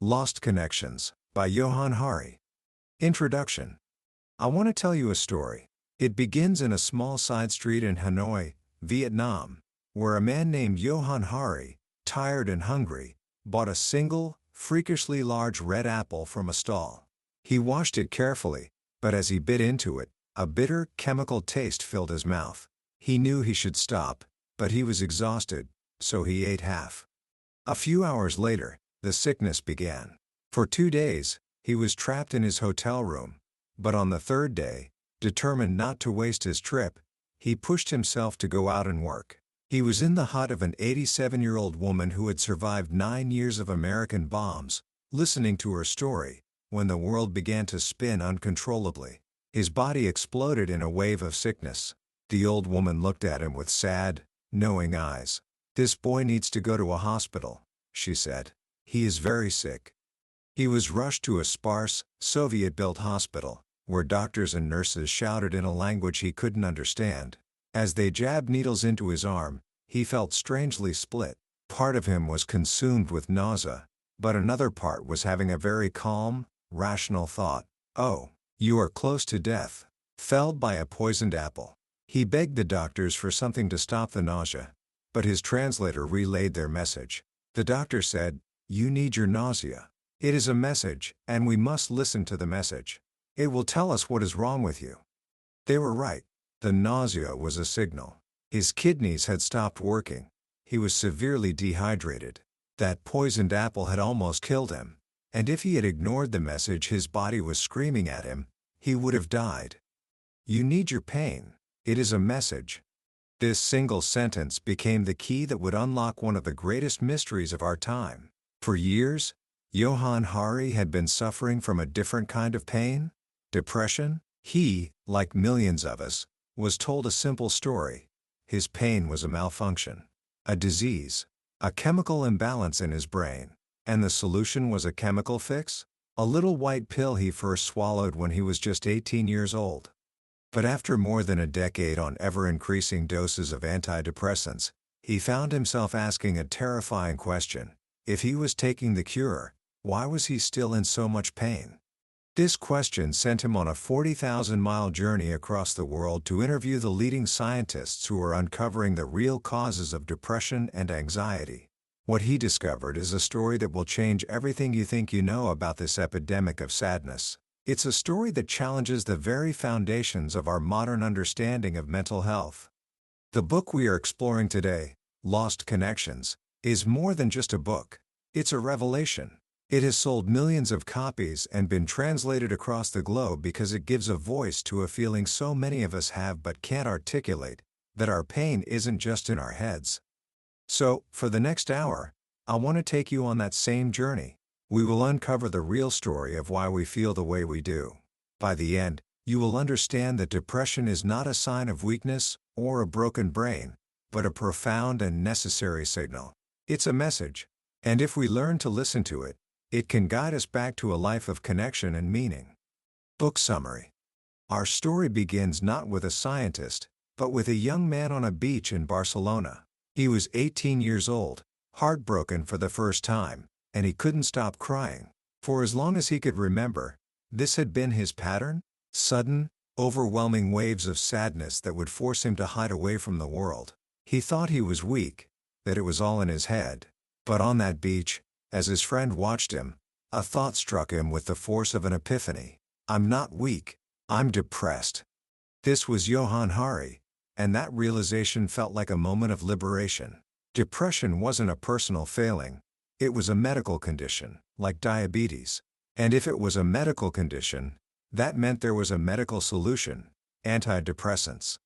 Lost Connections, by Johann Hari. Introduction. I want to tell you a story. It begins in a small side street in Hanoi, Vietnam, where a man named Johann Hari, tired and hungry, bought a single, freakishly large red apple from a stall. He washed it carefully, but as he bit into it, a bitter, chemical taste filled his mouth. He knew he should stop, but he was exhausted, so he ate half. A few hours later, the sickness began. For 2 days, he was trapped in his hotel room, but on the third day, determined not to waste his trip, he pushed himself to go out and work. He was in the hut of an 87-year-old woman who had survived 9 years of American bombs, listening to her story, when the world began to spin uncontrollably. His body exploded in a wave of sickness. The old woman looked at him with sad, knowing eyes. "This boy needs to go to a hospital," she said. "He is very sick." He was rushed to a sparse, Soviet-built hospital, where doctors and nurses shouted in a language he couldn't understand. As they jabbed needles into his arm, he felt strangely split. Part of him was consumed with nausea, but another part was having a very calm, rational thought. "Oh, you are close to death, felled by a poisoned apple." He begged the doctors for something to stop the nausea, but his translator relayed their message. The doctor said, "You need your nausea. It is a message, and we must listen to the message. It will tell us what is wrong with you." They were right. The nausea was a signal. His kidneys had stopped working. He was severely dehydrated. That poisoned apple had almost killed him, and if he had ignored the message his body was screaming at him, he would have died. "You need your pain. It is a message." This single sentence became the key that would unlock one of the greatest mysteries of our time. For years, Johann Hari had been suffering from a different kind of pain, depression. He, like millions of us, was told a simple story. His pain was a malfunction, a disease, a chemical imbalance in his brain. And the solution was a chemical fix? A little white pill he first swallowed when he was just 18 years old. But after more than a decade on ever-increasing doses of antidepressants, he found himself asking a terrifying question. If he was taking the cure, why was he still in so much pain? This question sent him on a 40,000-mile journey across the world to interview the leading scientists who are uncovering the real causes of depression and anxiety. What he discovered is a story that will change everything you think you know about this epidemic of sadness. It's a story that challenges the very foundations of our modern understanding of mental health. The book we are exploring today, Lost Connections, is more than just a book. It's a revelation. It has sold millions of copies and been translated across the globe because it gives a voice to a feeling so many of us have but can't articulate, that our pain isn't just in our heads. So, for the next hour, I want to take you on that same journey. We will uncover the real story of why we feel the way we do. By the end, you will understand that depression is not a sign of weakness or a broken brain, but a profound and necessary signal. It's a message, and if we learn to listen to it, it can guide us back to a life of connection and meaning. Book summary. Our story begins not with a scientist, but with a young man on a beach in Barcelona. He was 18 years old, heartbroken for the first time, and he couldn't stop crying. For as long as he could remember, this had been his pattern: sudden, overwhelming waves of sadness that would force him to hide away from the world. He thought he was weak, that it was all in his head. But on that beach, as his friend watched him, a thought struck him with the force of an epiphany. "I'm not weak, I'm depressed." This was Johann Hari, and that realization felt like a moment of liberation. Depression wasn't a personal failing. It was a medical condition, like diabetes. And if it was a medical condition, that meant there was a medical solution: antidepressants.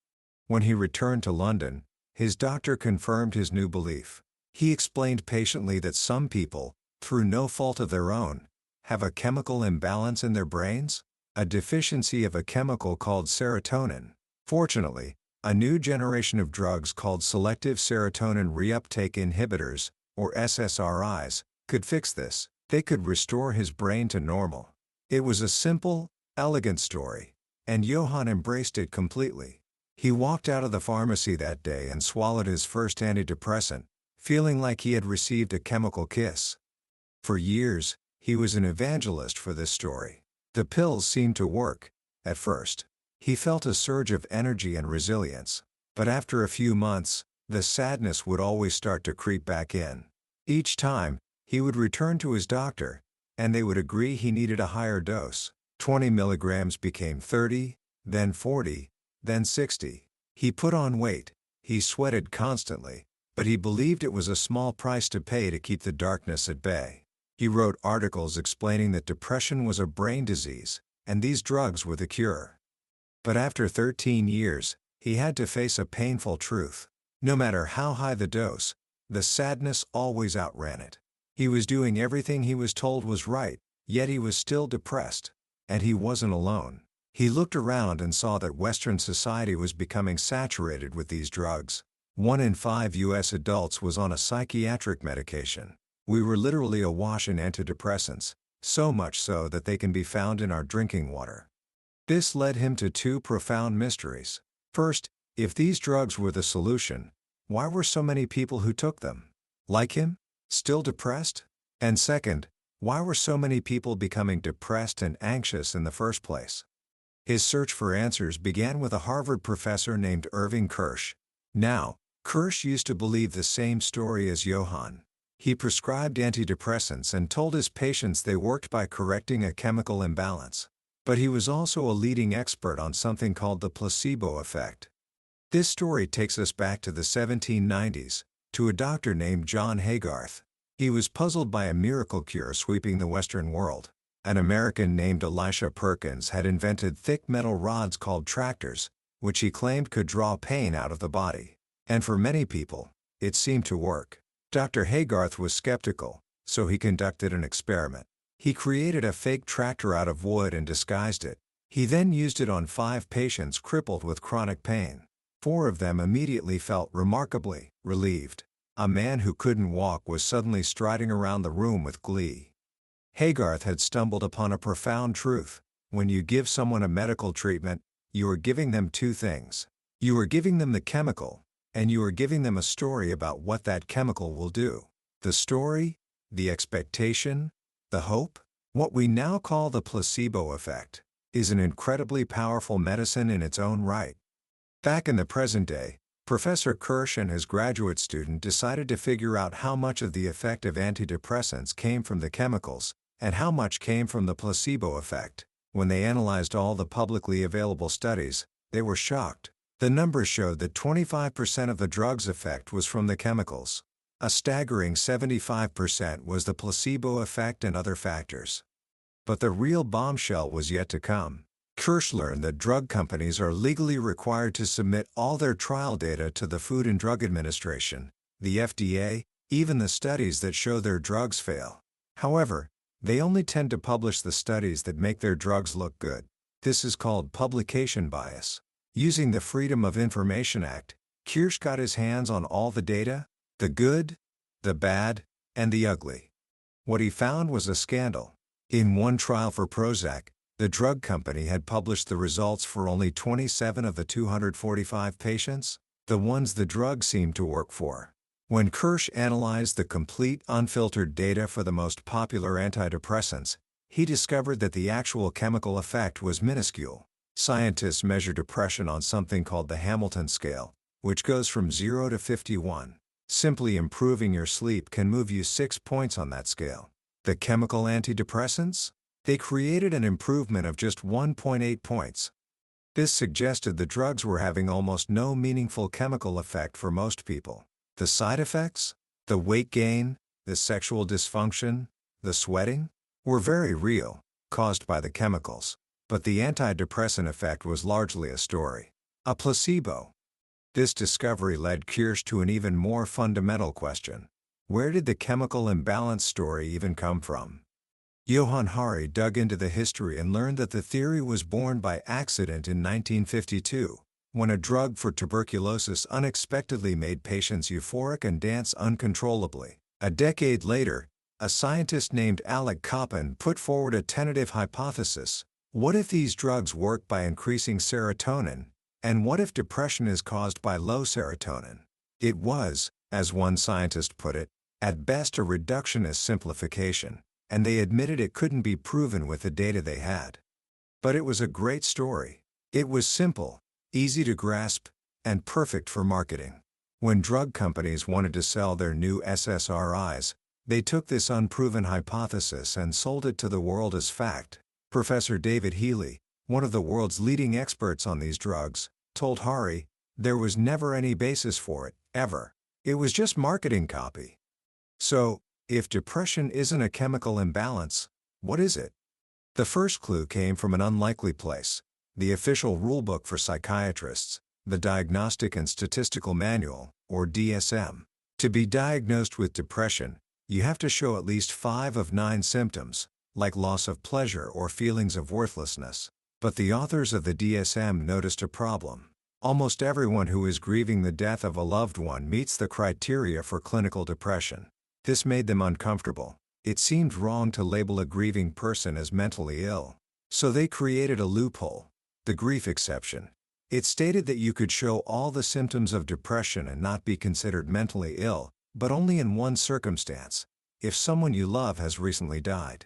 When he returned to London, his doctor confirmed his new belief. He explained patiently that some people, through no fault of their own, have a chemical imbalance in their brains, a deficiency of a chemical called serotonin. Fortunately, a new generation of drugs called selective serotonin reuptake inhibitors, or SSRIs, could fix this. They could restore his brain to normal. It was a simple, elegant story, and Johann embraced it completely. He walked out of the pharmacy that day and swallowed his first antidepressant, feeling like he had received a chemical kiss. For years, He was an evangelist for this story. The pills seemed to work. At first, he felt a surge of energy and resilience. But after a few months, the sadness would always start to creep back in. Each time, he would return to his doctor, and they would agree he needed a higher dose. 20 milligrams became 30, then 40, then 60. He put on weight, he sweated constantly, but he believed it was a small price to pay to keep the darkness at bay. He wrote articles explaining that depression was a brain disease, and these drugs were the cure. But after 13 years, he had to face a painful truth. No matter how high the dose, the sadness always outran it. He was doing everything he was told was right, yet he was still depressed. And he wasn't alone. He looked around and saw that Western society was becoming saturated with these drugs. 1 in 5 U.S. adults was on a psychiatric medication. We were literally awash in antidepressants, so much so that they can be found in our drinking water. This led him to two profound mysteries. First, if these drugs were the solution, why were so many people who took them, like him, still depressed? And second, why were so many people becoming depressed and anxious in the first place? His search for answers began with a Harvard professor named Irving Kirsch. Now, Kirsch used to believe the same story as Johann. He prescribed antidepressants and told his patients they worked by correcting a chemical imbalance. But he was also a leading expert on something called the placebo effect. This story takes us back to the 1790s, to a doctor named Johann Hari. He was puzzled by a miracle cure sweeping the Western world. An American named Elisha Perkins had invented thick metal rods called tractors, which he claimed could draw pain out of the body. And for many people, it seemed to work. Dr. Haygarth was skeptical, so he conducted an experiment. He created a fake tractor out of wood and disguised it. He then used it on 5 patients crippled with chronic pain. 4 of them immediately felt remarkably relieved. A man who couldn't walk was suddenly striding around the room with glee. Haygarth had stumbled upon a profound truth. When you give someone a medical treatment, you are giving them 2 things. You are giving them the chemical, and you are giving them a story about what that chemical will do. The story, the expectation, the hope, what we now call the placebo effect, is an incredibly powerful medicine in its own right. Back in the present day, Professor Kirsch and his graduate student decided to figure out how much of the effect of antidepressants came from the chemicals, and how much came from the placebo effect. When they analyzed all the publicly available studies, they were shocked. The numbers showed that 25% of the drug's effect was from the chemicals. A staggering 75% was the placebo effect and other factors. But the real bombshell was yet to come. Kirsch learned that drug companies are legally required to submit all their trial data to the Food and Drug Administration, the FDA, even the studies that show their drugs fail. However, they only tend to publish the studies that make their drugs look good. This is called publication bias. Using the Freedom of Information Act, Kirsch got his hands on all the data, the good, the bad, and the ugly. What he found was a scandal. In one trial for Prozac, the drug company had published the results for only 27 of the 245 patients, the ones the drug seemed to work for. When Kirsch analyzed the complete unfiltered data for the most popular antidepressants, he discovered that the actual chemical effect was minuscule. Scientists measure depression on something called the Hamilton scale, which goes from 0 to 51. Simply improving your sleep can move you 6 points on that scale. The chemical antidepressants? They created an improvement of just 1.8 points. This suggested the drugs were having almost no meaningful chemical effect for most people. The side effects, the weight gain, the sexual dysfunction, the sweating, were very real, caused by the chemicals. But the antidepressant effect was largely a story. A placebo. This discovery led Kirsch to an even more fundamental question. Where did the chemical imbalance story even come from? Johann Hari dug into the history and learned that the theory was born by accident in 1952, when a drug for tuberculosis unexpectedly made patients euphoric and dance uncontrollably. A decade later, a scientist named Alec Coppin put forward a tentative hypothesis. What if these drugs work by increasing serotonin, and what if depression is caused by low serotonin? It was, as one scientist put it, at best a reductionist simplification. and they admitted it couldn't be proven with the data they had. But it was a great story. It was simple, easy to grasp, and perfect for marketing. When drug companies wanted to sell their new SSRIs, they took this unproven hypothesis and sold it to the world as fact. Professor David Healy, one of the world's leading experts on these drugs, told Hari, there was never any basis for it, ever. It was just marketing copy. So, if depression isn't a chemical imbalance, what is it? The first clue came from an unlikely place: the official rulebook for psychiatrists, the Diagnostic and Statistical Manual, or DSM. To be diagnosed with depression, you have to show at least 5 of 9 symptoms, like loss of pleasure or feelings of worthlessness. But the authors of the DSM noticed a problem. Almost everyone who is grieving the death of a loved one meets the criteria for clinical depression. This made them uncomfortable. It seemed wrong to label a grieving person as mentally ill. So they created a loophole: the grief exception. It stated that you could show all the symptoms of depression and not be considered mentally ill, but only in one circumstance: if someone you love has recently died.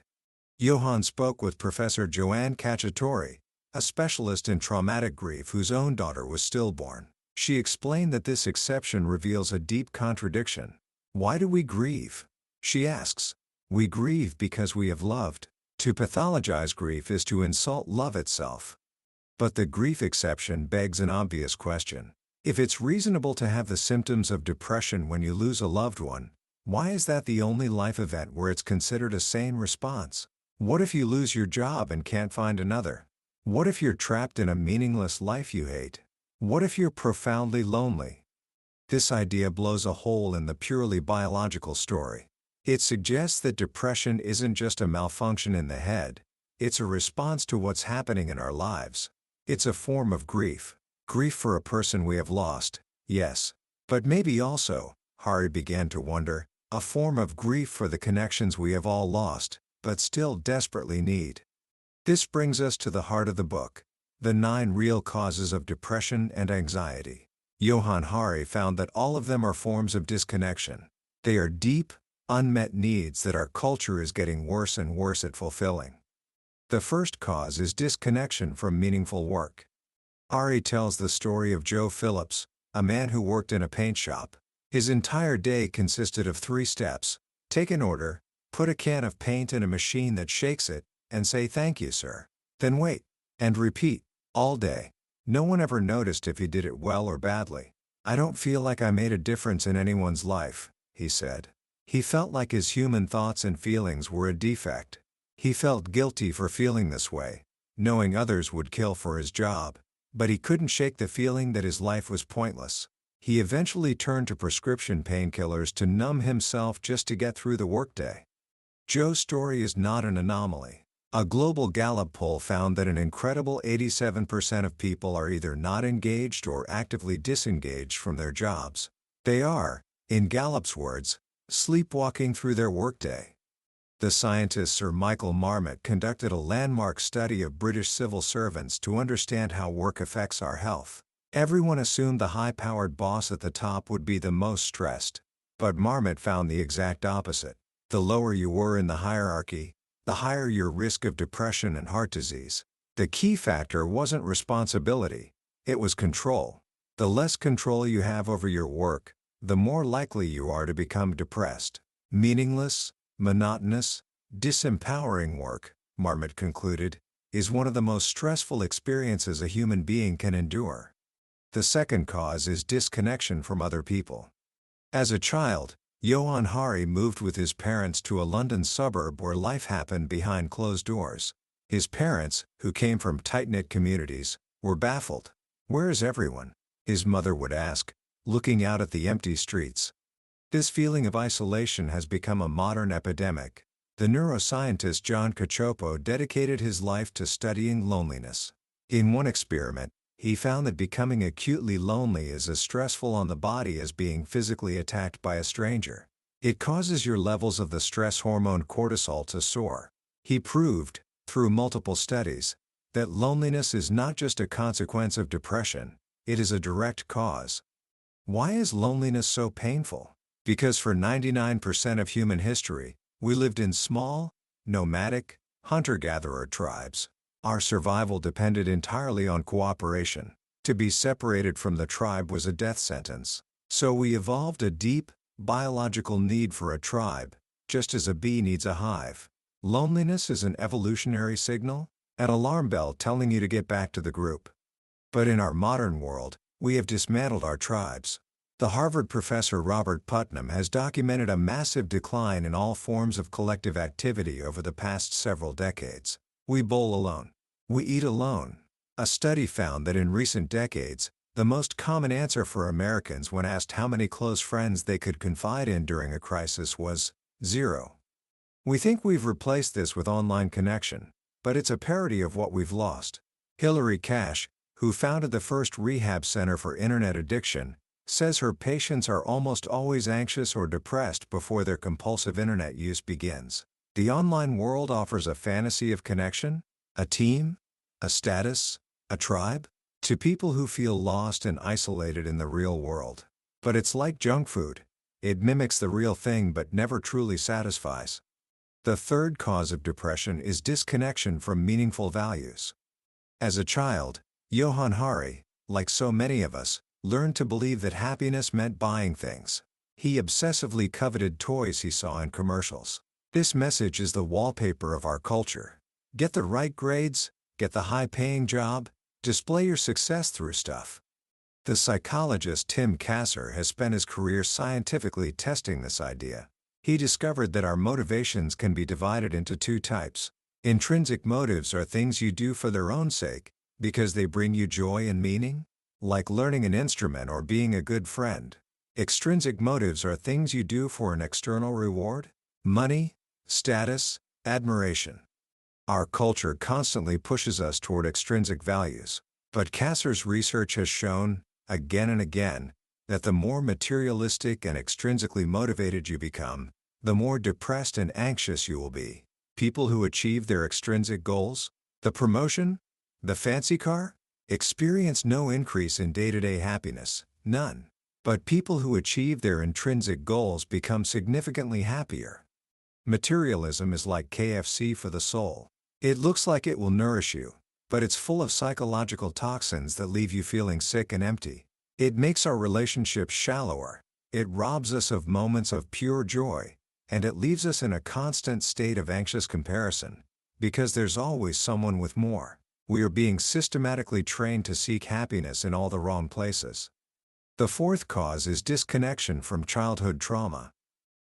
Johann spoke with Professor Johann Hari, a specialist in traumatic grief whose own daughter was stillborn. She explained that this exception reveals a deep contradiction. Why do we grieve? She asks. We grieve because we have loved. To pathologize grief is to insult love itself. But the grief exception begs an obvious question. If it's reasonable to have the symptoms of depression when you lose a loved one, why is that the only life event where it's considered a sane response? What if you lose your job and can't find another? What if you're trapped in a meaningless life you hate? What if you're profoundly lonely? This idea blows a hole in the purely biological story. It suggests that depression isn't just a malfunction in the head, it's a response to what's happening in our lives. It's a form of grief. Grief for a person we have lost, yes. But maybe also, Hari began to wonder, a form of grief for the connections we have all lost, but still desperately need. This brings us to the heart of the book: the 9 real causes of depression and anxiety. Johann Hari found that all of them are forms of disconnection. They are deep, unmet needs that our culture is getting worse and worse at fulfilling. The first cause is disconnection from meaningful work. Hari tells the story of Joe Phillips, a man who worked in a paint shop. His entire day consisted of 3 steps: take an order, put a can of paint in a machine that shakes it, and say thank you, sir. Then wait. And repeat, all day. No one ever noticed if he did it well or badly. I don't feel like I made a difference in anyone's life, he said. He felt like his human thoughts and feelings were a defect. He felt guilty for feeling this way, knowing others would kill for his job, but he couldn't shake the feeling that his life was pointless. He eventually turned to prescription painkillers to numb himself just to get through the workday. Joe's story is not an anomaly. A global Gallup poll found that an incredible 87% of people are either not engaged or actively disengaged from their jobs. They are, in Gallup's words, sleepwalking through their workday. The scientist Sir Michael Marmot conducted a landmark study of British civil servants to understand how work affects our health. Everyone assumed the high-powered boss at the top would be the most stressed. But Marmot found the exact opposite. The lower you were in the hierarchy, the higher your risk of depression and heart disease. The key factor wasn't responsibility, it was control. The less control you have over your work, the more likely you are to become depressed. Meaningless, monotonous, disempowering work, Marmot concluded, is one of the most stressful experiences a human being can endure. The second cause is disconnection from other people. As a child, Johann Hari moved with his parents to a London suburb where life happened behind closed doors. His parents, who came from tight-knit communities, were baffled. "Where is everyone?" his mother would ask, looking out at the empty streets. This feeling of isolation has become a modern epidemic. The neuroscientist John Cacioppo dedicated his life to studying loneliness. In one experiment, he found that becoming acutely lonely is as stressful on the body as being physically attacked by a stranger. It causes your levels of the stress hormone cortisol to soar. He proved, through multiple studies, that loneliness is not just a consequence of depression, it is a direct cause. Why is loneliness so painful? Because for 99% of human history, we lived in small, nomadic, hunter-gatherer tribes. Our survival depended entirely on cooperation. To be separated from the tribe was a death sentence. So we evolved a deep, biological need for a tribe, just as a bee needs a hive. Loneliness is an evolutionary signal, an alarm bell telling you to get back to the group. But in our modern world, we have dismantled our tribes. The Harvard professor Robert Putnam has documented a massive decline in all forms of collective activity over the past several decades. We bowl alone. We eat alone. A study found that in recent decades, the most common answer for Americans when asked how many close friends they could confide in during a crisis was 0. We think we've replaced this with online connection, but it's a parody of what we've lost. Hilary Cash, who founded the first rehab center for internet addiction, says her patients are almost always anxious or depressed before their compulsive internet use begins. The online world offers a fantasy of connection, a team, a status, a tribe, to people who feel lost and isolated in the real world. But it's like junk food. It mimics the real thing but never truly satisfies. The third cause of depression is disconnection from meaningful values. As a child, Johann Hari, like so many of us, learned to believe that happiness meant buying things. He obsessively coveted toys he saw in commercials. This message is the wallpaper of our culture. Get the right grades, get the high-paying job, display your success through stuff. The psychologist Tim Kasser has spent his career scientifically testing this idea. He discovered that our motivations can be divided into two types. Intrinsic motives are things you do for their own sake, because they bring you joy and meaning, like learning an instrument or being a good friend. Extrinsic motives are things you do for an external reward, money, status, admiration. Our culture constantly pushes us toward extrinsic values, but Kasser's research has shown, again and again, that the more materialistic and extrinsically motivated you become, the more depressed and anxious you will be. People who achieve their extrinsic goals, the promotion, the fancy car, experience no increase in day-to-day happiness, none. But people who achieve their intrinsic goals become significantly happier. Materialism is like KFC for the soul. It looks like it will nourish you, but it's full of psychological toxins that leave you feeling sick and empty. It makes our relationships shallower, it robs us of moments of pure joy, and it leaves us in a constant state of anxious comparison, because there's always someone with more. We are being systematically trained to seek happiness in all the wrong places. The fourth cause is disconnection from childhood trauma.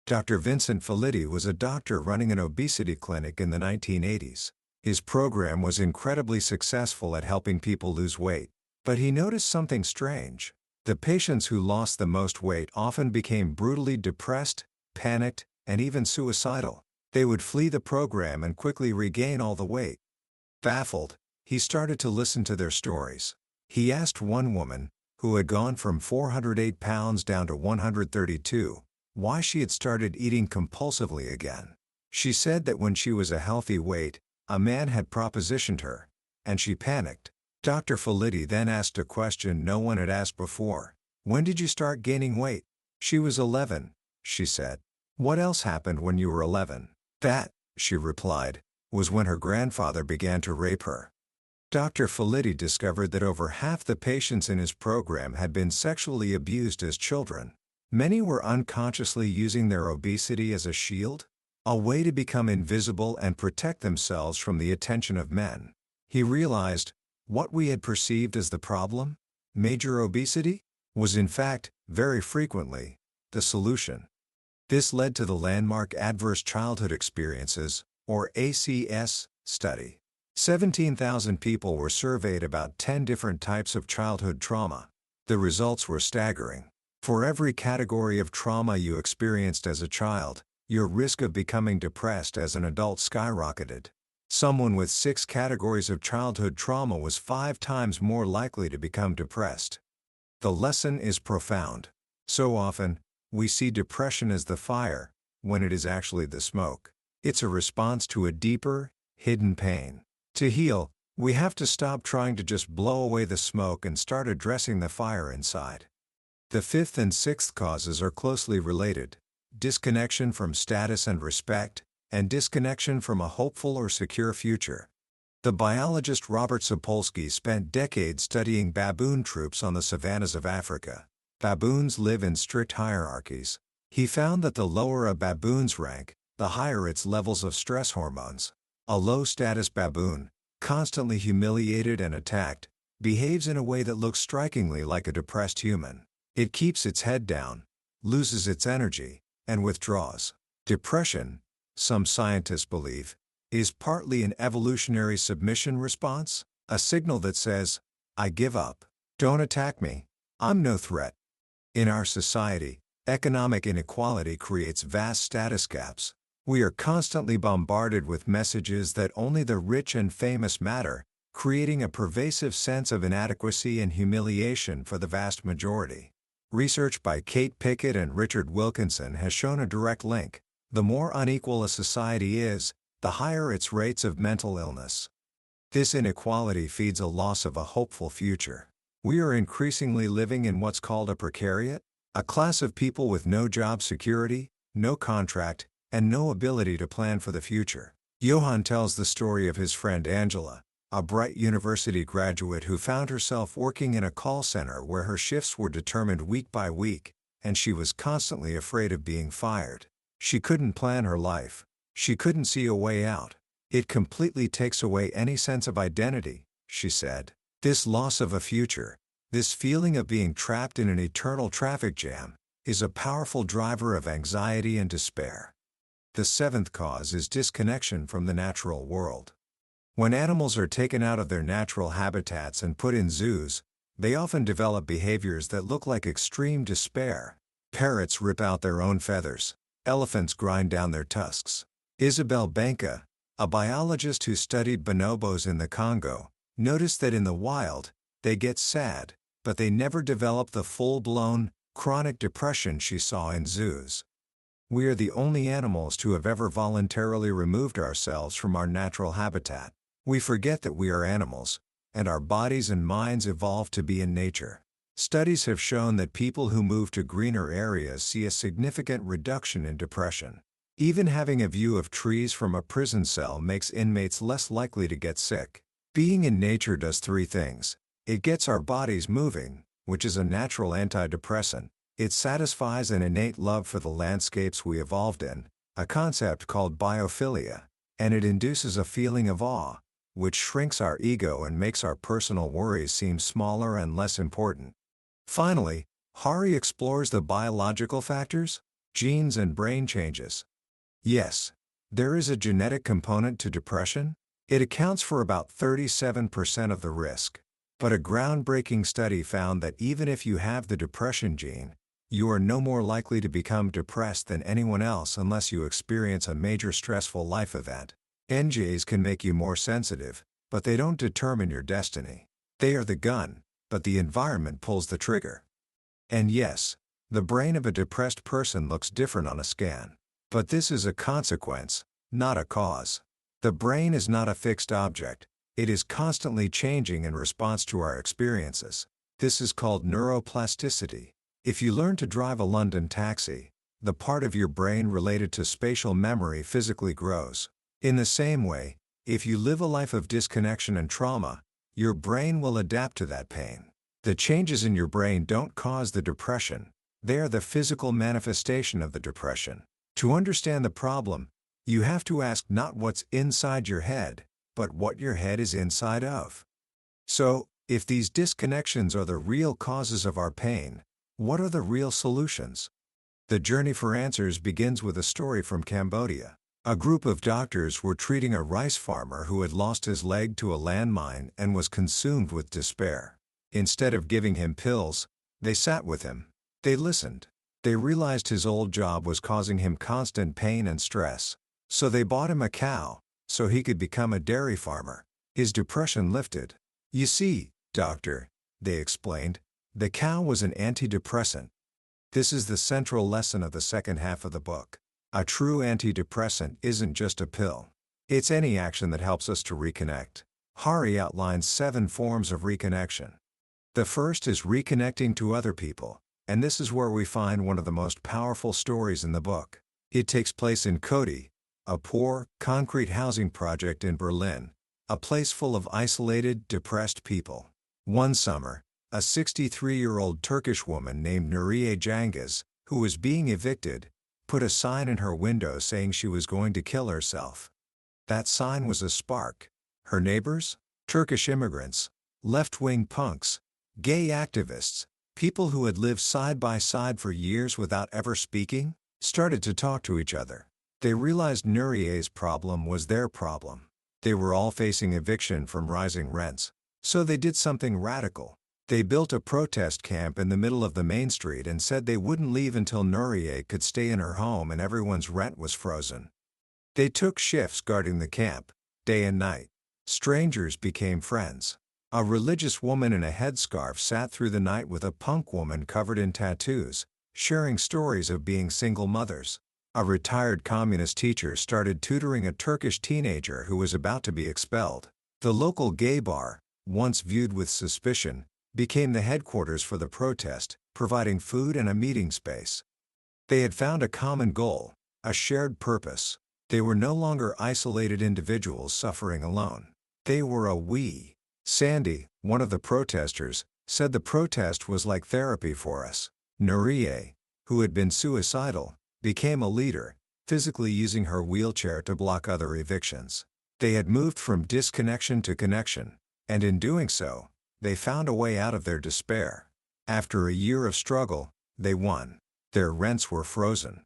Dr. Vincent Felitti was a doctor running an obesity clinic in the 1980s. His program was incredibly successful at helping people lose weight, but he noticed something strange. The patients who lost the most weight often became brutally depressed, panicked, and even suicidal. They would flee the program and quickly regain all the weight. Baffled, he started to listen to their stories. He asked one woman, who had gone from 408 pounds down to 132, why she had started eating compulsively again. She said that when she was a healthy weight, a man had propositioned her, and she panicked. Dr. Felitti then asked a question no one had asked before. When did you start gaining weight? She was 11, she said. What else happened when you were 11? That, she replied, was when her grandfather began to rape her. Dr. Felitti discovered that over half the patients in his program had been sexually abused as children. Many were unconsciously using their obesity as a shield, a way to become invisible and protect themselves from the attention of men. He realized, what we had perceived as the problem, major obesity, was in fact, very frequently, the solution. This led to the landmark Adverse Childhood Experiences, or ACS, study. 17,000 people were surveyed about 10 different types of childhood trauma. The results were staggering. For every category of trauma you experienced as a child, your risk of becoming depressed as an adult skyrocketed. Someone with 6 categories of childhood trauma was 5 times more likely to become depressed. The lesson is profound. So often, we see depression as the fire, when it is actually the smoke. It's a response to a deeper, hidden pain. To heal, we have to stop trying to just blow away the smoke and start addressing the fire inside. The fifth and sixth causes are closely related: disconnection from status and respect, and disconnection from a hopeful or secure future. The biologist Robert Sapolsky spent decades studying baboon troops on the savannas of Africa. Baboons live in strict hierarchies. He found that the lower a baboon's rank, the higher its levels of stress hormones. A low-status baboon, constantly humiliated and attacked, behaves in a way that looks strikingly like a depressed human. It keeps its head down, loses its energy, and withdraws. Depression, some scientists believe, is partly an evolutionary submission response, a signal that says, "I give up. Don't attack me. I'm no threat." In our society, economic inequality creates vast status gaps. We are constantly bombarded with messages that only the rich and famous matter, creating a pervasive sense of inadequacy and humiliation for the vast majority. Research by Kate Pickett and Richard Wilkinson has shown a direct link. The more unequal a society is, the higher its rates of mental illness. This inequality feeds a loss of a hopeful future. We are increasingly living in what's called a precariat, a class of people with no job security, no contract, and no ability to plan for the future. Johann tells the story of his friend Angela, a bright university graduate who found herself working in a call center where her shifts were determined week by week, and she was constantly afraid of being fired. She couldn't plan her life. She couldn't see a way out. "It completely takes away any sense of identity," she said. "This loss of a future, this feeling of being trapped in an eternal traffic jam, is a powerful driver of anxiety and despair." The seventh cause is disconnection from the natural world. When animals are taken out of their natural habitats and put in zoos, they often develop behaviors that look like extreme despair. Parrots rip out their own feathers. Elephants grind down their tusks. Isabel Benka, a biologist who studied bonobos in the Congo, noticed that in the wild, they get sad, but they never develop the full-blown, chronic depression she saw in zoos. We are the only animals to have ever voluntarily removed ourselves from our natural habitat. We forget that we are animals, and our bodies and minds evolved to be in nature. Studies have shown that people who move to greener areas see a significant reduction in depression. Even having a view of trees from a prison cell makes inmates less likely to get sick. Being in nature does three things. It gets our bodies moving, which is a natural antidepressant. It satisfies an innate love for the landscapes we evolved in, a concept called biophilia, and it induces a feeling of awe, which shrinks our ego and makes our personal worries seem smaller and less important. Finally, Hari explores the biological factors, genes and brain changes. Yes, there is a genetic component to depression. It accounts for about 37% of the risk. But a groundbreaking study found that even if you have the depression gene, you are no more likely to become depressed than anyone else unless you experience a major stressful life event. NGs can make you more sensitive, but they don't determine your destiny. They are the gun, but the environment pulls the trigger. And yes, the brain of a depressed person looks different on a scan. But this is a consequence, not a cause. The brain is not a fixed object. It is constantly changing in response to our experiences. This is called neuroplasticity. If you learn to drive a London taxi, the part of your brain related to spatial memory physically grows. In the same way, if you live a life of disconnection and trauma, your brain will adapt to that pain. The changes in your brain don't cause the depression. They are the physical manifestation of the depression. To understand the problem, you have to ask not what's inside your head, but what your head is inside of. So, if these disconnections are the real causes of our pain, what are the real solutions? The journey for answers begins with a story from Cambodia. A group of doctors were treating a rice farmer who had lost his leg to a landmine and was consumed with despair. Instead of giving him pills, they sat with him. They listened. They realized his old job was causing him constant pain and stress. So they bought him a cow, so he could become a dairy farmer. His depression lifted. "You see, doctor," they explained, "the cow was an antidepressant." This is the central lesson of the second half of the book. A true antidepressant isn't just a pill. It's any action that helps us to reconnect. Hari outlines 7 forms of reconnection. The first is reconnecting to other people, and this is where we find one of the most powerful stories in the book. It takes place in Koti, a poor, concrete housing project in Berlin, a place full of isolated, depressed people. One summer, a 63-year-old Turkish woman named Nuriye Cengiz, who was being evicted, put a sign in her window saying she was going to kill herself. That sign was a spark. Her neighbors? Turkish immigrants, left-wing punks, gay activists, people who had lived side by side for years without ever speaking, started to talk to each other. They realized Nuriye's problem was their problem. They were all facing eviction from rising rents. So they did something radical. They built a protest camp in the middle of the main street and said they wouldn't leave until Nuriye could stay in her home and everyone's rent was frozen. They took shifts guarding the camp, day and night. Strangers became friends. A religious woman in a headscarf sat through the night with a punk woman covered in tattoos, sharing stories of being single mothers. A retired communist teacher started tutoring a Turkish teenager who was about to be expelled. The local gay bar, once viewed with suspicion, became the headquarters for the protest, providing food and a meeting space. They had found a common goal, a shared purpose. They were no longer isolated individuals suffering alone. They were a we. Sandy, one of the protesters, said the protest was like therapy for us. Nuriye, who had been suicidal, became a leader, physically using her wheelchair to block other evictions. They had moved from disconnection to connection, and in doing so, they found a way out of their despair. After a year of struggle, they won. Their rents were frozen.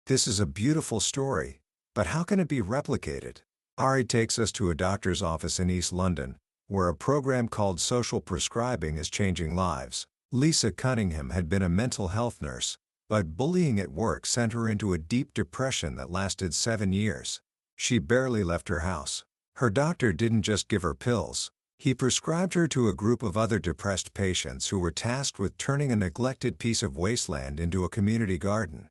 This is a beautiful story, but how can it be replicated? Hari takes us to a doctor's office in East London, where a program called social prescribing is changing lives. Lisa Cunningham had been a mental health nurse, but bullying at work sent her into a deep depression that lasted 7 years. She barely left her house. Her doctor didn't just give her pills. He prescribed her to a group of other depressed patients who were tasked with turning a neglected piece of wasteland into a community garden.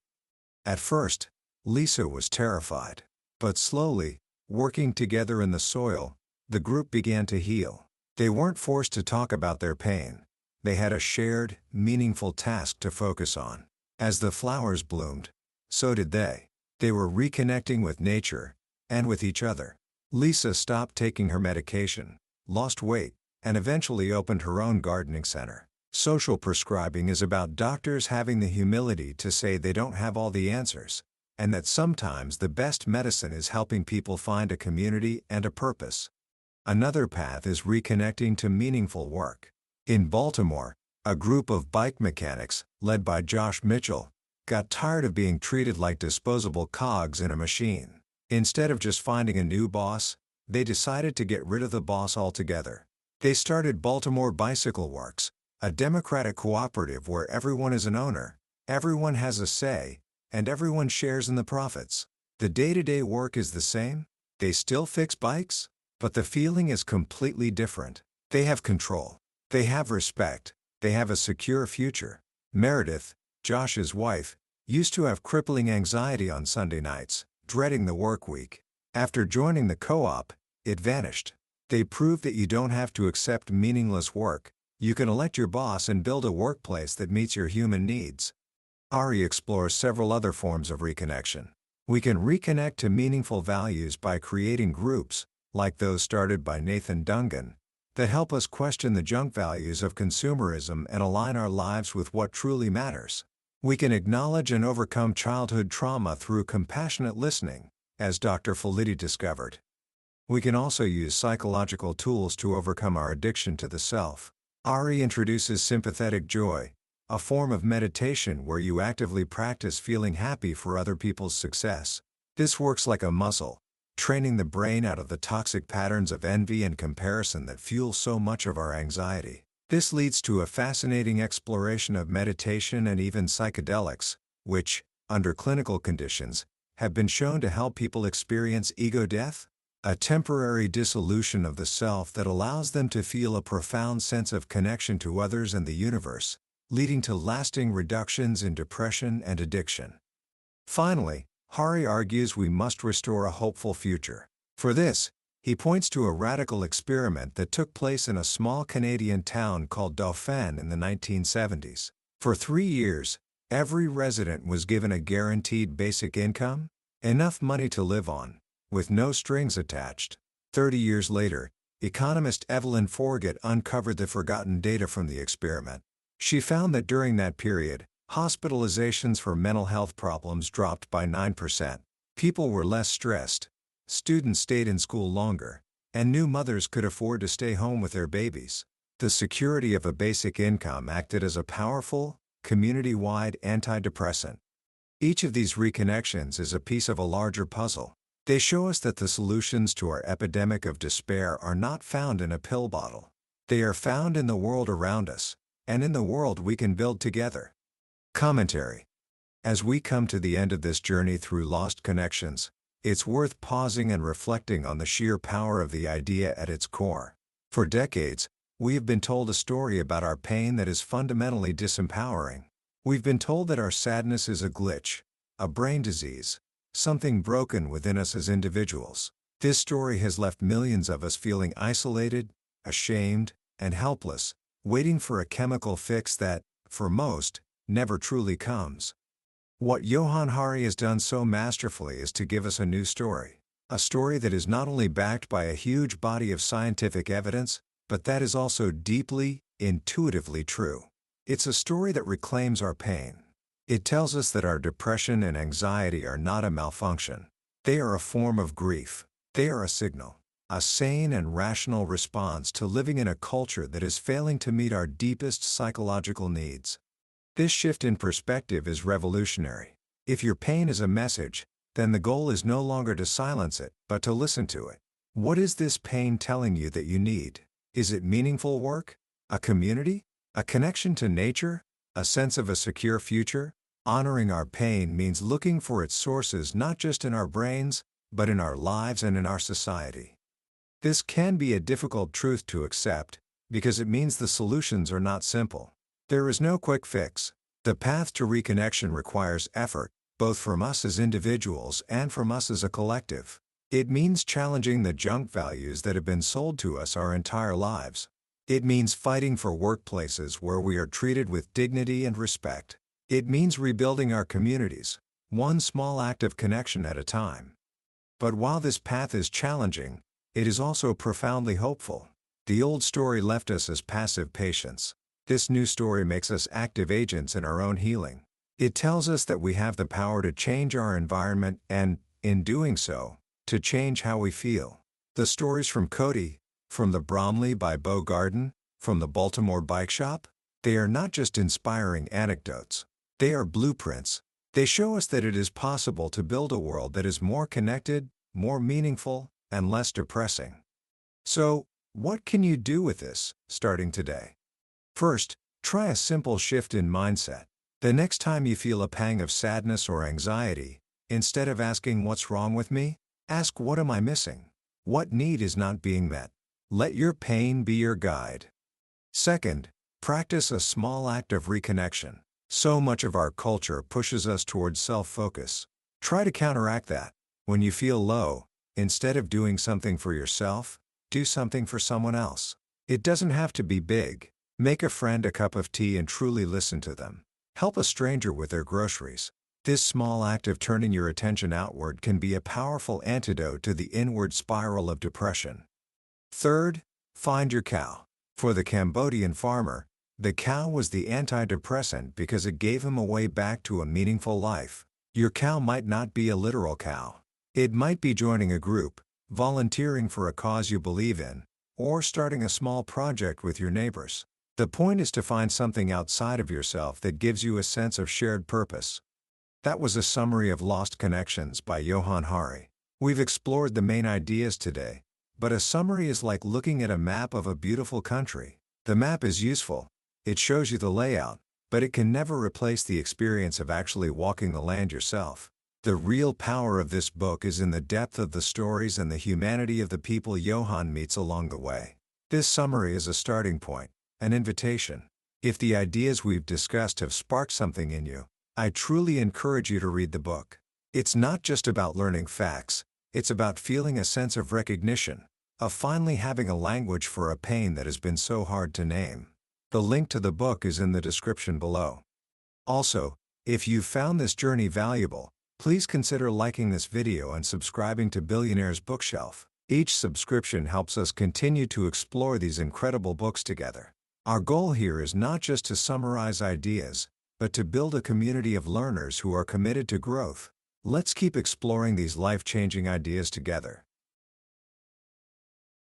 At first, Lisa was terrified. But slowly, working together in the soil, the group began to heal. They weren't forced to talk about their pain. They had a shared, meaningful task to focus on. As the flowers bloomed, so did they. They were reconnecting with nature, and with each other. Lisa stopped taking her medication, lost weight, and eventually opened her own gardening center. Social prescribing is about doctors having the humility to say they don't have all the answers, and that sometimes the best medicine is helping people find a community and a purpose. Another path is reconnecting to meaningful work. In Baltimore, a group of bike mechanics, led by Josh Mitchell, got tired of being treated like disposable cogs in a machine. Instead of just finding a new boss, they decided to get rid of the boss altogether. They started Baltimore Bicycle Works, a democratic cooperative where everyone is an owner, everyone has a say, and everyone shares in the profits. The day-to-day work is the same. They still fix bikes, but the feeling is completely different. They have control. They have respect. They have a secure future. Meredith, Josh's wife, used to have crippling anxiety on Sunday nights, dreading the work week. After joining the co-op, it vanished. They proved that you don't have to accept meaningless work. You can elect your boss and build a workplace that meets your human needs. Hari explores several other forms of reconnection. We can reconnect to meaningful values by creating groups, like those started by Nathan Dungan, that help us question the junk values of consumerism and align our lives with what truly matters. We can acknowledge and overcome childhood trauma through compassionate listening, as Dr. Felitti discovered. We can also use psychological tools to overcome our addiction to the self. Hari introduces sympathetic joy, a form of meditation where you actively practice feeling happy for other people's success. This works like a muscle, training the brain out of the toxic patterns of envy and comparison that fuel so much of our anxiety. This leads to a fascinating exploration of meditation and even psychedelics, which, under clinical conditions, have been shown to help people experience ego death, a temporary dissolution of the self that allows them to feel a profound sense of connection to others and the universe, leading to lasting reductions in depression and addiction. Finally, Hari argues we must restore a hopeful future. For this, he points to a radical experiment that took place in a small Canadian town called Dauphin in the 1970s. For 3 years, every resident was given a guaranteed basic income, Enough money to live on, with no strings attached. 30 years later, economist Evelyn Forget uncovered the forgotten data from the experiment. She found that during that period, hospitalizations for mental health problems dropped by 9%. People were less stressed, students stayed in school longer, and new mothers could afford to stay home with their babies. The security of a basic income acted as a powerful, community-wide antidepressant. Each of these reconnections is a piece of a larger puzzle. They show us that the solutions to our epidemic of despair are not found in a pill bottle. They are found in the world around us, and in the world we can build together. Commentary. As we come to the end of this journey through lost connections, it's worth pausing and reflecting on the sheer power of the idea at its core. For decades, we have been told a story about our pain that is fundamentally disempowering. We've been told that our sadness is a glitch, a brain disease, something broken within us as individuals. This story has left millions of us feeling isolated, ashamed, and helpless, waiting for a chemical fix that, for most, never truly comes. What Johann Hari has done so masterfully is to give us a new story. A story that is not only backed by a huge body of scientific evidence, but that is also deeply, intuitively true. It's a story that reclaims our pain. It tells us that our depression and anxiety are not a malfunction. They are a form of grief. They are a signal, a sane and rational response to living in a culture that is failing to meet our deepest psychological needs. This shift in perspective is revolutionary. If your pain is a message, then the goal is no longer to silence it, but to listen to it. What is this pain telling you that you need? Is it meaningful work? A community? A connection to nature? A sense of a secure future? Honoring our pain means looking for its sources not just in our brains, but in our lives and in our society. This can be a difficult truth to accept, because it means the solutions are not simple. There is no quick fix. The path to reconnection requires effort, both from us as individuals and from us as a collective. It means challenging the junk values that have been sold to us our entire lives. It means fighting for workplaces where we are treated with dignity and respect. It means rebuilding our communities, one small act of connection at a time. But while this path is challenging, it is also profoundly hopeful. The old story left us as passive patients. This new story makes us active agents in our own healing. It tells us that we have the power to change our environment and, in doing so, to change how we feel. The stories from Cody, from the Bromley by Beau Garden, from the Baltimore Bike Shop, they are not just inspiring anecdotes. They are blueprints. They show us that it is possible to build a world that is more connected, more meaningful, and less depressing. So, what can you do with this, starting today? First, try a simple shift in mindset. The next time you feel a pang of sadness or anxiety, instead of asking what's wrong with me, ask what am I missing? What need is not being met? Let your pain be your guide. Second, practice a small act of reconnection. So much of our culture pushes us towards self-focus. Try to counteract that. When you feel low, instead of doing something for yourself, do something for someone else. It doesn't have to be big. Make a friend a cup of tea and truly listen to them. Help a stranger with their groceries. This small act of turning your attention outward can be a powerful antidote to the inward spiral of depression. Third, find your cow. For the Cambodian farmer, the cow was the antidepressant because it gave him a way back to a meaningful life. Your cow might not be a literal cow. It might be joining a group, volunteering for a cause you believe in, or starting a small project with your neighbors. The point is to find something outside of yourself that gives you a sense of shared purpose. That was a summary of Lost Connections by Johann Hari. We've explored the main ideas today, but a summary is like looking at a map of a beautiful country. The map is useful. It shows you the layout, but it can never replace the experience of actually walking the land yourself. The real power of this book is in the depth of the stories and the humanity of the people Johann meets along the way. This summary is a starting point. An invitation. If the ideas we've discussed have sparked something in you, I truly encourage you to read the book. It's not just about learning facts, it's about feeling a sense of recognition, of finally having a language for a pain that has been so hard to name. The link to the book is in the description below. Also, if you've found this journey valuable, Please consider liking this video and subscribing to Billionaire's Bookshelf. Each subscription helps us continue to explore these incredible books together. Our goal here is not just to summarize ideas, but to build a community of learners who are committed to growth. Let's keep exploring these life-changing ideas together.